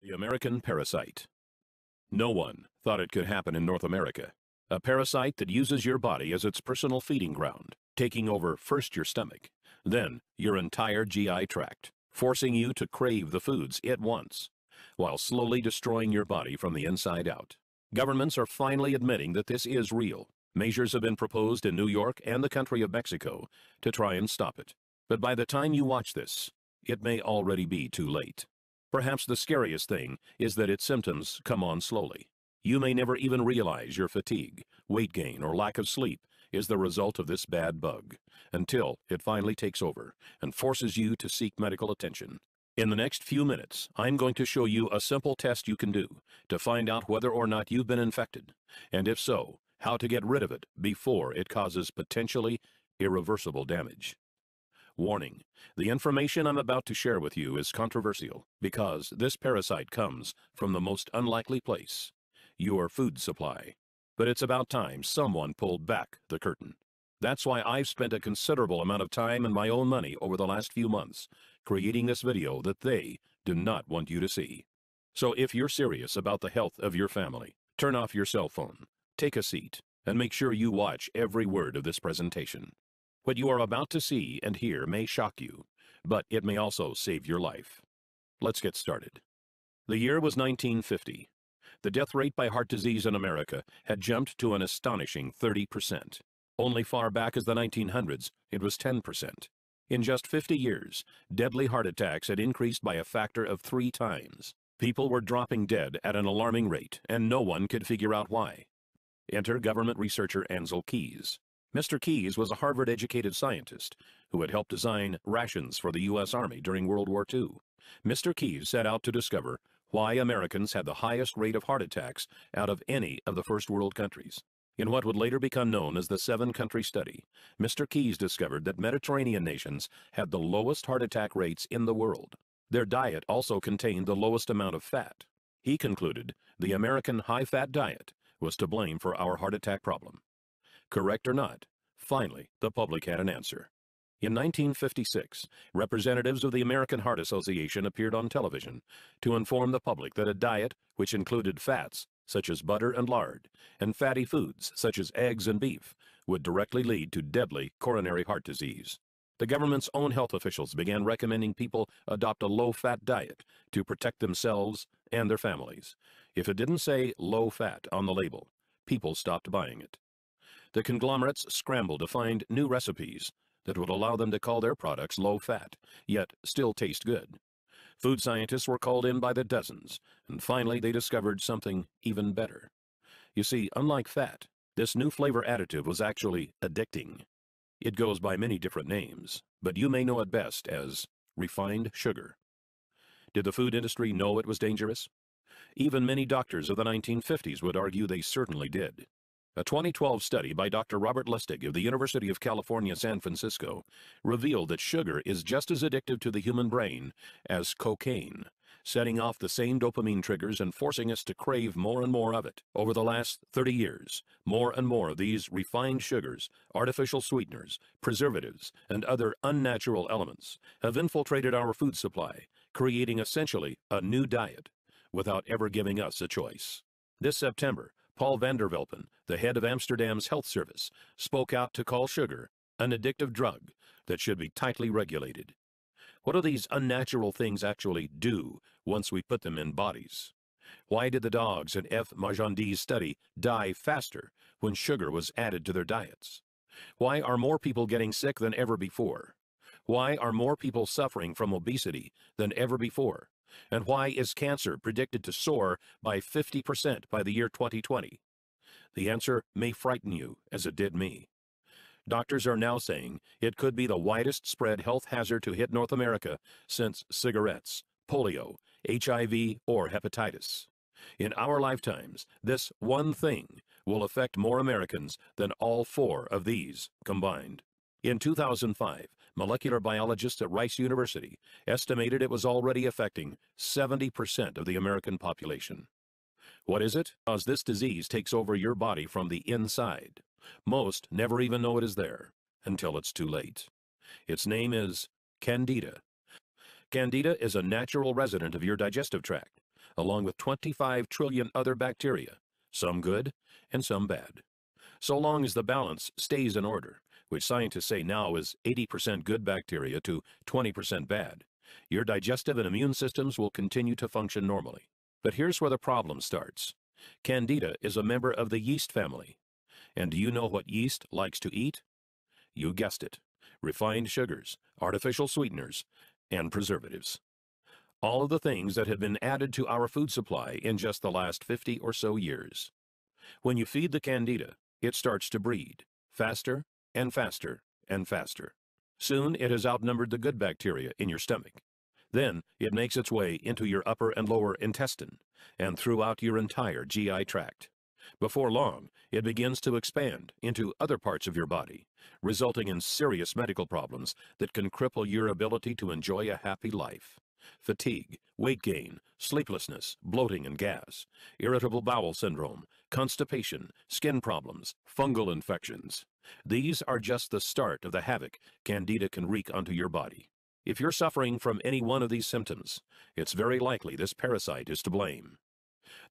The American parasite. No one thought it could happen in North America. A parasite that uses your body as its personal feeding ground, taking over first your stomach, then your entire GI tract, forcing you to crave the foods it wants, while slowly destroying your body from the inside out. Governments are finally admitting that this is real. Measures have been proposed in New York and the country of Mexico to try and stop it. But by the time you watch this, it may already be too late. Perhaps the scariest thing is that its symptoms come on slowly. You may never even realize your fatigue, weight gain, or lack of sleep is the result of this bad bug, until it finally takes over and forces you to seek medical attention. In the next few minutes, I'm going to show you a simple test you can do to find out whether or not you've been infected, and if so, how to get rid of it before it causes potentially irreversible damage. Warning: the information I'm about to share with you is controversial because this parasite comes from the most unlikely place, your food supply. But it's about time someone pulled back the curtain. That's why I've spent a considerable amount of time and my own money over the last few months creating this video that they do not want you to see. So if you're serious about the health of your family, turn off your cell phone, take a seat, and make sure you watch every word of this presentation. What you are about to see and hear may shock you, but it may also save your life. Let's get started. The year was 1950. The death rate by heart disease in America had jumped to an astonishing 30%. Only far back as the 1900s, it was 10%. In just 50 years, deadly heart attacks had increased by a factor of 3 times. People were dropping dead at an alarming rate, and no one could figure out why. Enter government researcher Ansel Keys. Mr. Keys was a Harvard-educated scientist who had helped design rations for the U.S. Army during World War II. Mr. Keys set out to discover why Americans had the highest rate of heart attacks out of any of the first world countries. In what would later become known as the 7-country study, Mr. Keys discovered that Mediterranean nations had the lowest heart attack rates in the world. Their diet also contained the lowest amount of fat. He concluded the American high-fat diet was to blame for our heart attack problem. Correct or not, finally, the public had an answer. In 1956, representatives of the American Heart Association appeared on television to inform the public that a diet which included fats, such as butter and lard, and fatty foods, such as eggs and beef, would directly lead to deadly coronary heart disease. The government's own health officials began recommending people adopt a low-fat diet to protect themselves and their families. If it didn't say low-fat on the label, people stopped buying it. The conglomerates scrambled to find new recipes that would allow them to call their products low-fat, yet still taste good. Food scientists were called in by the dozens, and finally they discovered something even better. You see, unlike fat, this new flavor additive was actually addicting. It goes by many different names, but you may know it best as refined sugar. Did the food industry know it was dangerous? Even many doctors of the 1950s would argue they certainly did. A 2012 study by Dr. Robert Lustig of the University of California, San Francisco, revealed that sugar is just as addictive to the human brain as cocaine, setting off the same dopamine triggers and forcing us to crave more and more of it. Over the last 30 years, more and more of these refined sugars, artificial sweeteners, preservatives, and other unnatural elements have infiltrated our food supply, creating essentially a new diet, without ever giving us a choice. This September, Paul van der Velpen, the head of Amsterdam's health service, spoke out to call sugar an addictive drug that should be tightly regulated. What do these unnatural things actually do once we put them in bodies? Why did the dogs in F. Marjandi's study die faster when sugar was added to their diets? Why are more people getting sick than ever before? Why are more people suffering from obesity than ever before? And why is cancer predicted to soar by 50% by the year 2020? The answer may frighten you, as it did me. Doctors are now saying it could be the widest spread health hazard to hit North America since cigarettes, polio, HIV, or hepatitis. In our lifetimes, this one thing will affect more Americans than all 4 of these combined. In 2005, molecular biologists at Rice University estimated it was already affecting 70% of the American population. What is it? Because this disease takes over your body from the inside. Most never even know it is there until it's too late. Its name is Candida. Candida is a natural resident of your digestive tract, along with 25 trillion other bacteria, some good and some bad. So long as the balance stays in order, which scientists say now is 80% good bacteria to 20% bad, your digestive and immune systems will continue to function normally. But here's where the problem starts. Candida is a member of the yeast family. And do you know what yeast likes to eat? You guessed it. Refined sugars, artificial sweeteners, and preservatives. All of the things that have been added to our food supply in just the last 50 or so years. When you feed the Candida, it starts to breed, faster and faster and faster. Soon it has outnumbered the good bacteria in your stomach. Then it makes its way into your upper and lower intestine and throughout your entire GI tract. Before long, it begins to expand into other parts of your body, resulting in serious medical problems that can cripple your ability to enjoy a happy life. Fatigue, weight gain, sleeplessness, bloating and gas, irritable bowel syndrome, constipation, skin problems, fungal infections. These are just the start of the havoc Candida can wreak onto your body. If you're suffering from any one of these symptoms, it's very likely this parasite is to blame.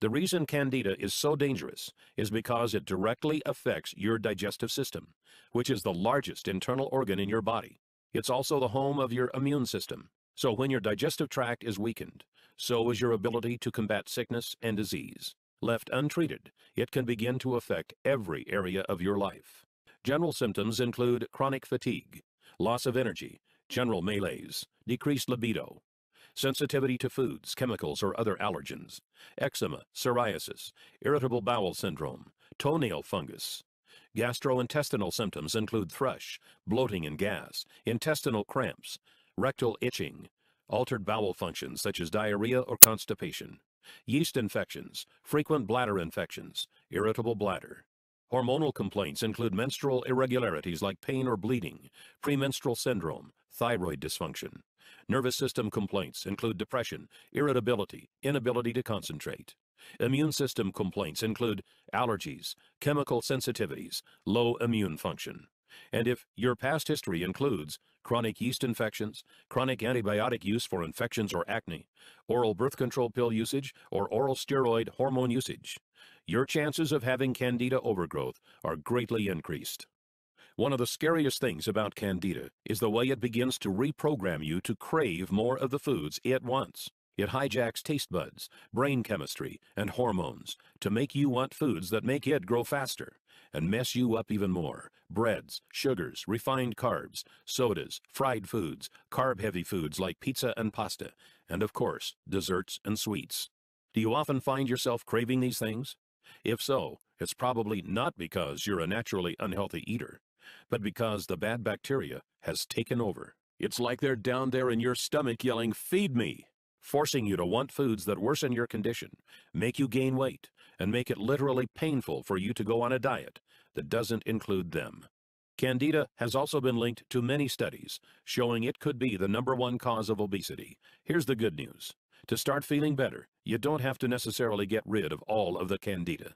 The reason Candida is so dangerous is because it directly affects your digestive system, which is the largest internal organ in your body. It's also the home of your immune system. So when your digestive tract is weakened, so is your ability to combat sickness and disease. Left untreated, it can begin to affect every area of your life. General symptoms include chronic fatigue, loss of energy, general malaise, decreased libido, sensitivity to foods, chemicals, or other allergens, eczema, psoriasis, irritable bowel syndrome, toenail fungus. Gastrointestinal symptoms include thrush, bloating and gas, intestinal cramps, rectal itching, altered bowel functions such as diarrhea or constipation, yeast infections, frequent bladder infections, irritable bladder. Hormonal complaints include menstrual irregularities like pain or bleeding, premenstrual syndrome, thyroid dysfunction. Nervous system complaints include depression, irritability, inability to concentrate. Immune system complaints include allergies, chemical sensitivities, low immune function. And if your past history includes chronic yeast infections, chronic antibiotic use for infections or acne, oral birth control pill usage, or oral steroid hormone usage, your chances of having Candida overgrowth are greatly increased. One of the scariest things about Candida is the way it begins to reprogram you to crave more of the foods it wants. It hijacks taste buds, brain chemistry, and hormones to make you want foods that make it grow faster and mess you up even more. Breads, sugars, refined carbs, sodas, fried foods, carb-heavy foods like pizza and pasta, and of course, desserts and sweets. Do you often find yourself craving these things? If so, it's probably not because you're a naturally unhealthy eater, but because the bad bacteria has taken over. It's like they're down there in your stomach yelling, "Feed me," forcing you to want foods that worsen your condition, make you gain weight, and make it literally painful for you to go on a diet that doesn't include them. Candida has also been linked to many studies showing it could be the #1 cause of obesity. Here's the good news. To start feeling better, you don't have to necessarily get rid of all of the Candida.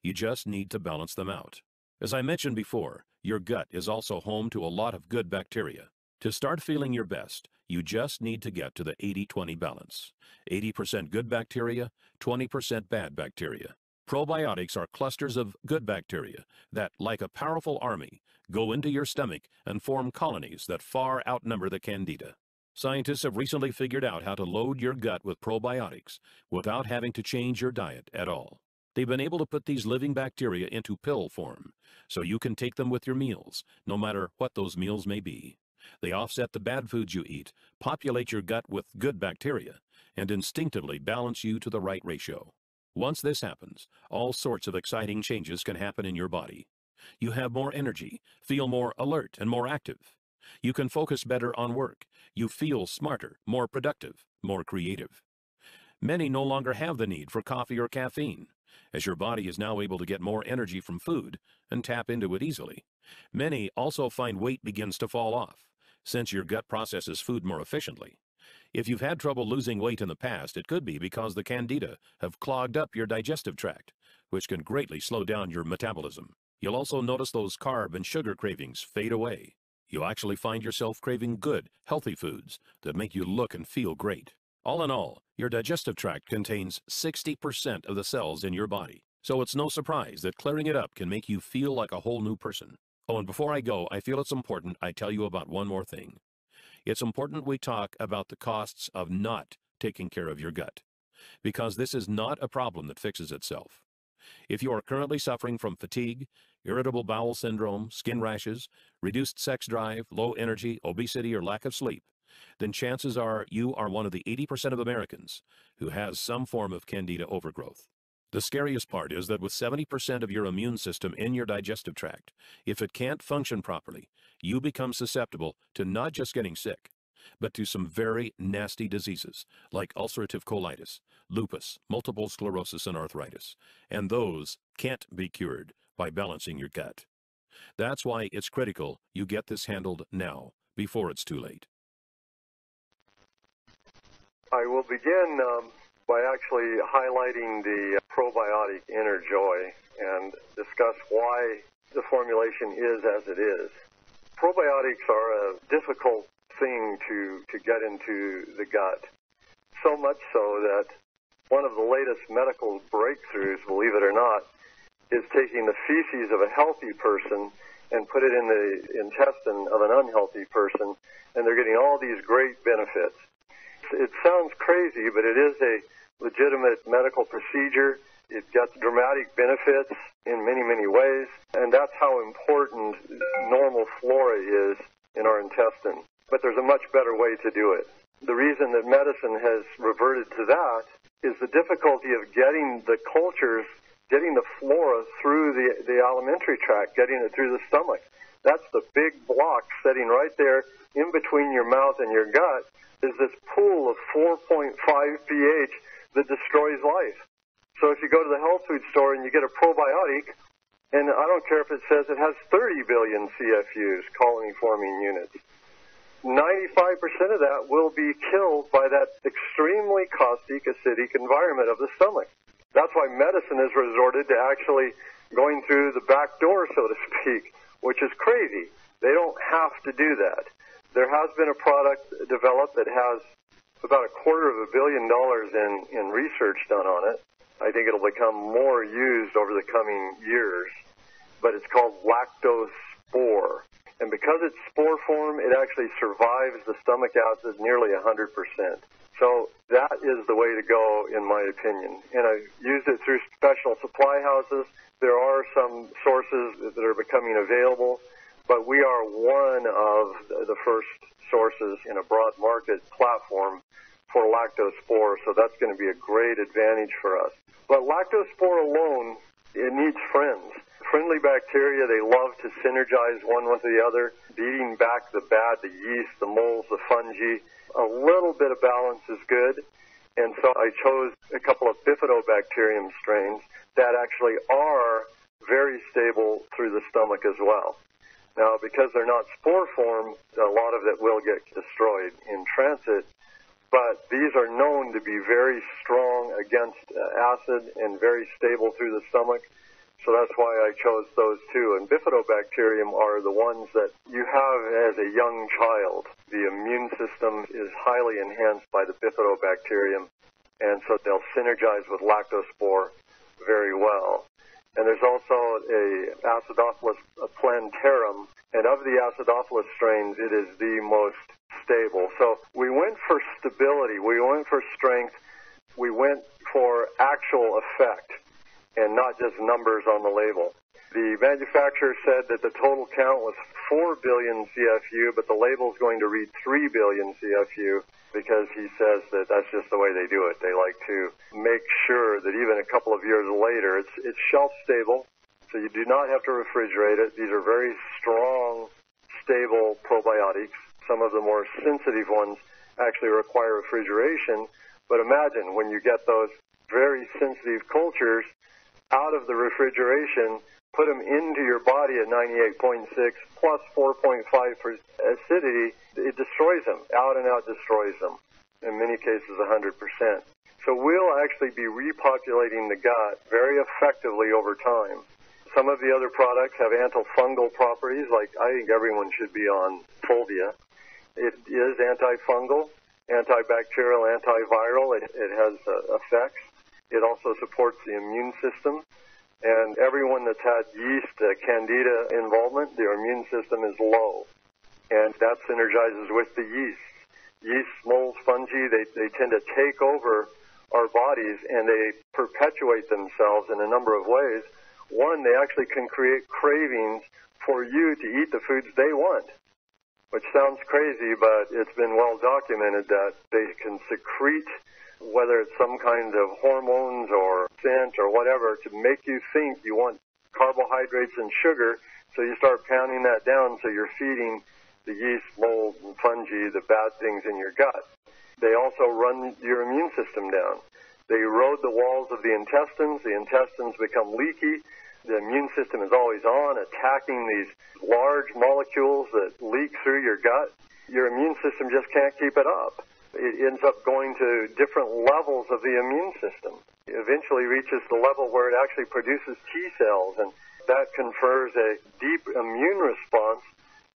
You just need to balance them out. As I mentioned before, your gut is also home to a lot of good bacteria. To start feeling your best, you just need to get to the 80-20 balance. 80% good bacteria, 20% bad bacteria. Probiotics are clusters of good bacteria that, like a powerful army, go into your stomach and form colonies that far outnumber the Candida. Scientists have recently figured out how to load your gut with probiotics without having to change your diet at all. They've been able to put these living bacteria into pill form, so you can take them with your meals, no matter what those meals may be. They offset the bad foods you eat, populate your gut with good bacteria, and instinctively balance you to the right ratio. Once this happens, all sorts of exciting changes can happen in your body. You have more energy, feel more alert and more active. You can focus better on work. You feel smarter, more productive, more creative. Many no longer have the need for coffee or caffeine, as your body is now able to get more energy from food and tap into it easily. Many also find weight begins to fall off, since your gut processes food more efficiently. If you've had trouble losing weight in the past, it could be because the Candida have clogged up your digestive tract, which can greatly slow down your metabolism. You'll also notice those carb and sugar cravings fade away. You'll actually find yourself craving good, healthy foods that make you look and feel great. All in all, your digestive tract contains 60% of the cells in your body, so it's no surprise that clearing it up can make you feel like a whole new person. Oh, and before I go, I feel it's important I tell you about one more thing. It's important we talk about the costs of not taking care of your gut, because this is not a problem that fixes itself. If you are currently suffering from fatigue, irritable bowel syndrome, skin rashes, reduced sex drive, low energy, obesity, or lack of sleep, then chances are you are one of the 80% of Americans who has some form of Candida overgrowth. The scariest part is that with 70% of your immune system in your digestive tract, if it can't function properly, you become susceptible to not just getting sick, but to some very nasty diseases like ulcerative colitis, lupus, multiple sclerosis, and arthritis. And those can't be cured by balancing your gut. That's why it's critical you get this handled now, before it's too late. I will begin by actually highlighting the probiotic Inner Joy and discuss why the formulation is as it is. Probiotics are a difficult thing to get into the gut, so much so that one of the latest medical breakthroughs, believe it or not, is taking the feces of a healthy person and put it in the intestine of an unhealthy person, and they're getting all these great benefits. It sounds crazy, but it is a legitimate medical procedure. It gets dramatic benefits in many, many ways, and that's how important normal flora is in our intestine. But there's a much better way to do it. The reason that medicine has reverted to that is the difficulty of getting the cultures, getting the flora through the alimentary tract, getting it through the stomach. That's the big block sitting right there in between your mouth and your gut, is this pool of 4.5 pH that destroys life. So if you go to the health food store and you get a probiotic, and I don't care if it says it has 30 billion CFUs, colony-forming units, 95% of that will be killed by that extremely caustic, acidic environment of the stomach. That's why medicine has resorted to actually going through the back door, so to speak, which is crazy. They don't have to do that. There has been a product developed that has about $250 million in research done on it. I think it'll become more used over the coming years, but it's called lactospore. And because it's spore form, it actually survives the stomach acid nearly 100%. So that is the way to go, in my opinion. And I've used it through special supply houses. There are some sources that are becoming available, but we are one of the first sources in a broad market platform for lactospore, so that's going to be a great advantage for us. But lactospore alone, it needs friends. Friendly bacteria, they love to synergize one with the other, beating back the bad, the yeast, the molds, the fungi. A little bit of balance is good, and so I chose a couple of bifidobacterium strains that actually are very stable through the stomach as well. Now, because they're not spore form, a lot of it will get destroyed in transit, but these are known to be very strong against acid and very stable through the stomach. So that's why I chose those two. And bifidobacterium are the ones that you have as a young child. The immune system is highly enhanced by the bifidobacterium, and so they'll synergize with lactospore very well. And there's also a Acidophilus plantarum, and of the Acidophilus strains, it is the most stable. So we went for stability, we went for strength, we went for actual effect, and not just numbers on the label. The manufacturer said that the total count was 4 billion CFU, but the label is going to read 3 billion CFU because he says that that's just the way they do it. They like to make sure that even a couple of years later, it's shelf stable, so you do not have to refrigerate it. These are very strong, stable probiotics. Some of the more sensitive ones actually require refrigeration, but imagine when you get those very sensitive cultures out of the refrigeration, put them into your body at 98.6 plus 4.5 for acidity, it destroys them, out and out destroys them, in many cases 100%. So we'll actually be repopulating the gut very effectively over time. Some of the other products have antifungal properties, like I think everyone should be on Fulvia. It is antifungal, antibacterial, antiviral. It has effects. It also supports the immune system. And everyone that's had yeast, Candida involvement, their immune system is low. And that synergizes with the yeast. Yeast, molds, fungi, they tend to take over our bodies, and they perpetuate themselves in a number of ways. One, they actually can create cravings for you to eat the foods they want, which sounds crazy, but it's been well documented that they can secrete, whether it's some kind of hormones or scent or whatever, to make you think you want carbohydrates and sugar, so you start pounding that down, so you're feeding the yeast, mold, and fungi the bad things in your gut. They also run your immune system down. They erode the walls of the intestines. The intestines become leaky. The immune system is always on, attacking these large molecules that leak through your gut. Your immune system just can't keep it up. It ends up going to different levels of the immune system. It eventually reaches the level where it actually produces T cells, and that confers a deep immune response,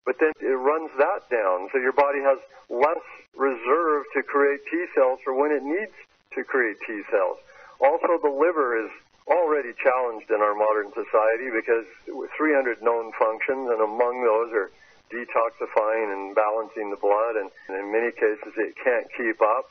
but then it runs that down. So your body has less reserve to create T cells for when it needs to create T cells. Also, the liver is already challenged in our modern society because 300 known functions, and among those are detoxifying and balancing the blood, and in many cases it can't keep up.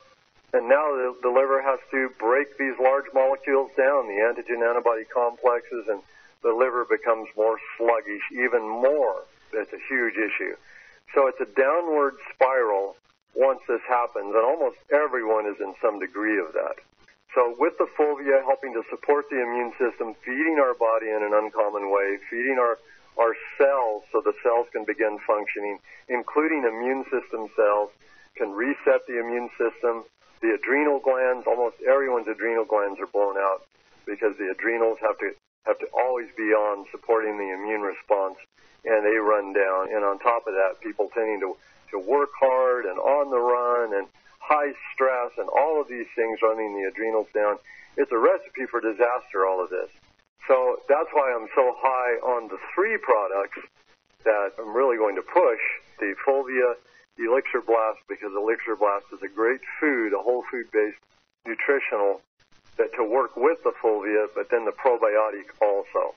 And now the liver has to break these large molecules down, the antigen-antibody complexes, and the liver becomes more sluggish, even more. It's a huge issue. So it's a downward spiral once this happens, and almost everyone is in some degree of that. So with the Fulvia helping to support the immune system, feeding our body in an uncommon way, feeding our cells so the cells can begin functioning, including immune system cells, can reset the immune system. The adrenal glands, almost everyone's adrenal glands are blown out because the adrenals have to always be on supporting the immune response, and they run down. And on top of that, people tending to work hard and on the run and high stress and all of these things running the adrenals down. It's a recipe for disaster, all of this. So that's why I'm so high on the three products that I'm really going to push, the Fulvia, Elixir Blast, because Elixir Blast is a great food, a whole food-based nutritional, that to work with the Fulvia, but then the probiotic also.